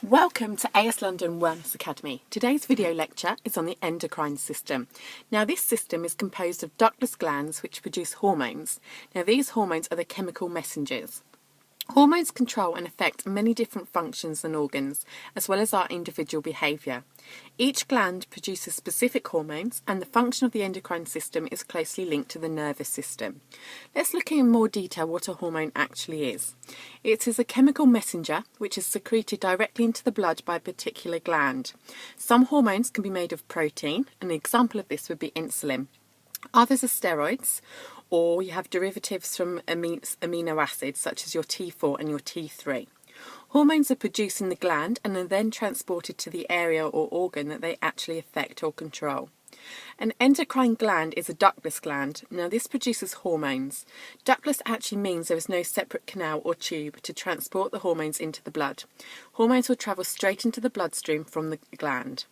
Welcome to AS London Wellness Academy. Today's video lecture is on the endocrine system. Now this system is composed of ductless glands which produce hormones. Now these hormones are the chemical messengers. Hormones control and affect many different functions and organs, as well as our individual behaviour. Each gland produces specific hormones, and the function of the endocrine system is closely linked to the nervous system. Let's look in more detail what a hormone actually is. It is a chemical messenger which is secreted directly into the blood by a particular gland. Some hormones can be made of protein. An example of this would be insulin. Others are steroids, or you have derivatives from amino acids such as your T4 and your T3. Hormones are produced in the gland and are then transported to the area or organ that they actually affect or control. An endocrine gland is a ductless gland. Now this produces hormones. Ductless actually means there is no separate canal or tube to transport the hormones into the blood. Hormones will travel straight into the bloodstream from the gland.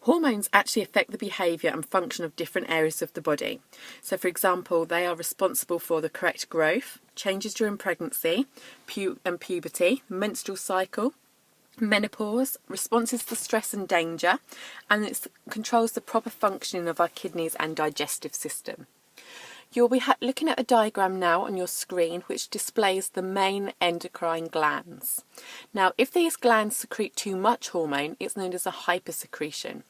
Hormones actually affect the behaviour and function of different areas of the body. So for example, they are responsible for the correct growth, changes during pregnancy and puberty, menstrual cycle, menopause, responses to stress and danger, and it controls the proper functioning of our kidneys and digestive system. You'll be looking at a diagram now on your screen which displays the main endocrine glands. Now, if these glands secrete too much hormone, it's known as a hypersecretion.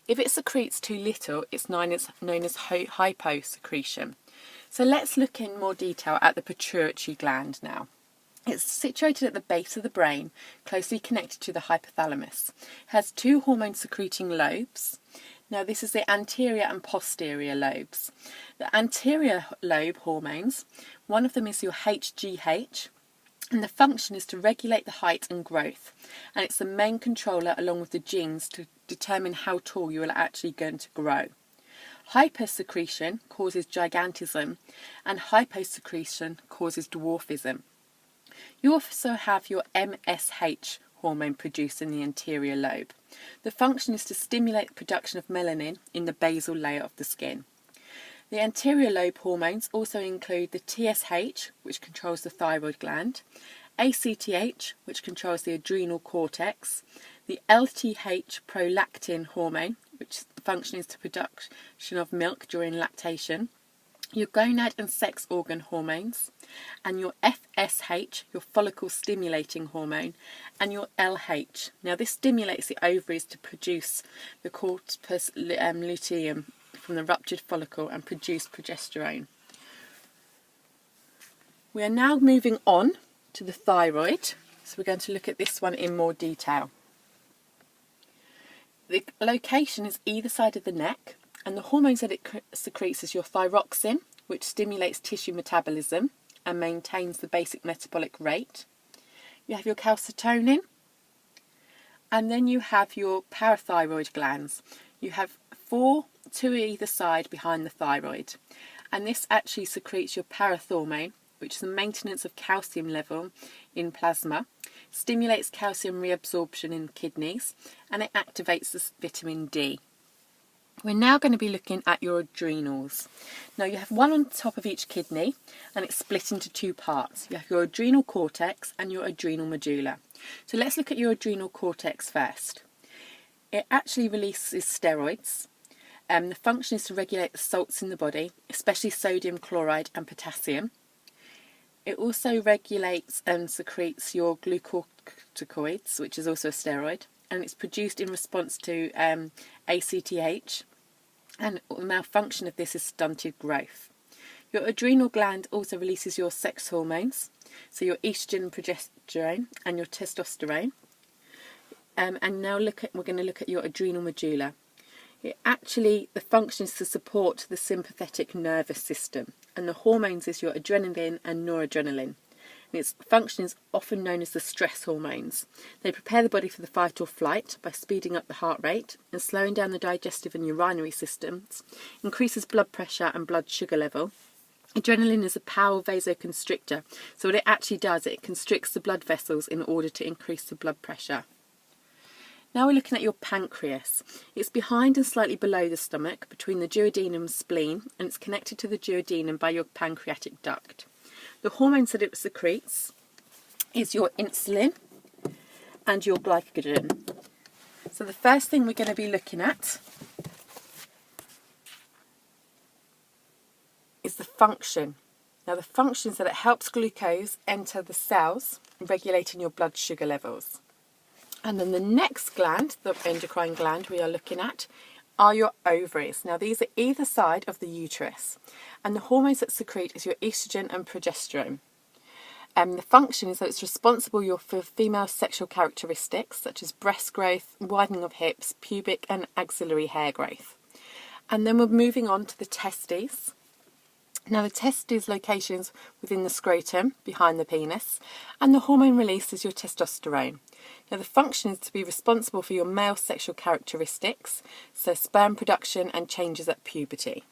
If it secretes too little, it's known as hyposecretion. So let's look in more detail at the pituitary gland now. It's situated at the base of the brain, closely connected to the hypothalamus. It has two hormone-secreting lobes. Now this is the anterior and posterior lobes. The anterior lobe hormones, one of them is your HGH, and the function is to regulate the height and growth. And it's the main controller along with the genes to determine how tall you are actually going to grow. Hypersecretion causes gigantism and hyposecretion causes dwarfism. You also have your MSH hormone produced in the anterior lobe. The function is to stimulate the production of melanin in the basal layer of the skin. The anterior lobe hormones also include the TSH, which controls the thyroid gland, ACTH, which controls the adrenal cortex, the LTH prolactin hormone, which function is the production of milk during lactation, your gonad and sex organ hormones, and your FSH, your follicle stimulating hormone, and your LH. Now this stimulates the ovaries to produce the corpus luteum from the ruptured follicle and produce progesterone. We are now moving on to the thyroid, so we're going to look at this one in more detail. The location is either side of the neck, and the hormones that it secretes is your thyroxine, which stimulates tissue metabolism and maintains the basic metabolic rate. You have your calcitonin, and then you have your parathyroid glands. You have two either side behind the thyroid, and this actually secretes your parathormone, which is the maintenance of calcium level in plasma, stimulates calcium reabsorption in kidneys, and it activates the vitamin D. We're now going to be looking at your adrenals. Now you have one on top of each kidney and it's split into two parts. You have your adrenal cortex and your adrenal medulla. So let's look at your adrenal cortex first. It actually releases steroids. The function is to regulate the salts in the body, especially sodium chloride and potassium. It also regulates and secretes your glucocorticoids, which is also a steroid, and it's produced in response to ACTH, and the malfunction of this is stunted growth. Your adrenal gland also releases your sex hormones, so your estrogen and progesterone and your testosterone. And now we're going to look at your adrenal medulla. The function is to support the sympathetic nervous system, and the hormones is your adrenaline and noradrenaline. And its function is often known as the stress hormones. They prepare the body for the fight or flight by speeding up the heart rate and slowing down the digestive and urinary systems, increases blood pressure and blood sugar level. Adrenaline is a powerful vasoconstrictor, so what it actually does, it constricts the blood vessels in order to increase the blood pressure. Now we're looking at your pancreas. It's behind and slightly below the stomach, between the duodenum and spleen, and it's connected to the duodenum by your pancreatic duct. The hormones that it secretes is your insulin and your glycogen. So the first thing we're going to be looking at is the function. Now the function is that it helps glucose enter the cells, regulating your blood sugar levels. And then the next gland, the endocrine gland we are looking at, are your ovaries. Now these are either side of the uterus, and the hormones that secrete is your estrogen and progesterone. The function is that it's responsible for female sexual characteristics such as breast growth, widening of hips, pubic and axillary hair growth. And then we're moving on to the testes. Now the testes location is within the scrotum, behind the penis, and the hormone release is your testosterone. Now the function is to be responsible for your male sexual characteristics, so sperm production and changes at puberty.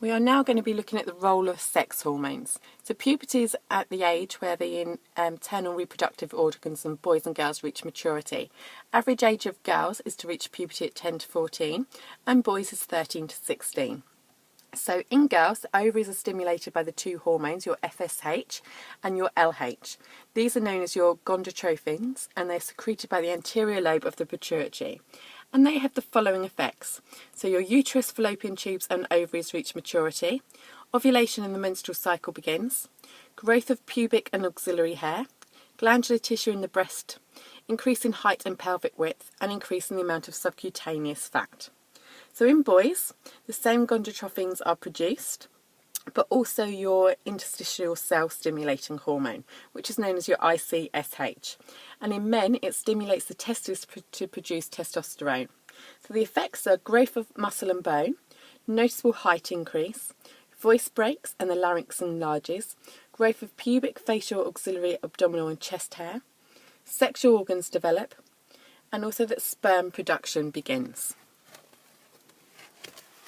We are now going to be looking at the role of sex hormones. So puberty is at the age where the internal reproductive organs in boys and girls reach maturity. Average age of girls is to reach puberty at 10 to 14 and boys is 13 to 16. So in girls, the ovaries are stimulated by the two hormones, your FSH and your LH. These are known as your gonadotropins and they're secreted by the anterior lobe of the pituitary. And they have the following effects. So your uterus, fallopian tubes and ovaries reach maturity, ovulation and the menstrual cycle begins, growth of pubic and axillary hair, glandular tissue in the breast, increase in height and pelvic width, and increase in the amount of subcutaneous fat. So in boys, the same gonadotropins are produced, but also your interstitial cell stimulating hormone, which is known as your ICSH. And in men, it stimulates the testes to produce testosterone. So the effects are growth of muscle and bone, noticeable height increase, voice breaks and the larynx enlarges, growth of pubic, facial, axillary, abdominal and chest hair, sexual organs develop, and also that sperm production begins.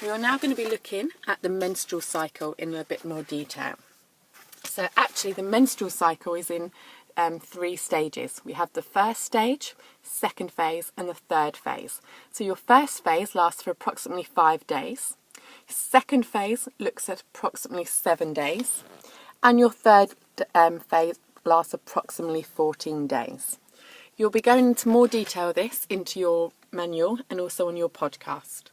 We are now going to be looking at the menstrual cycle in a bit more detail. So actually the menstrual cycle is in 3 stages. We have the first stage, second phase and the third phase. So your first phase lasts for approximately 5 days. Second phase looks at approximately 7 days. And your third phase lasts approximately 14 days. You'll be going into more detail of this into your manual and also on your podcast.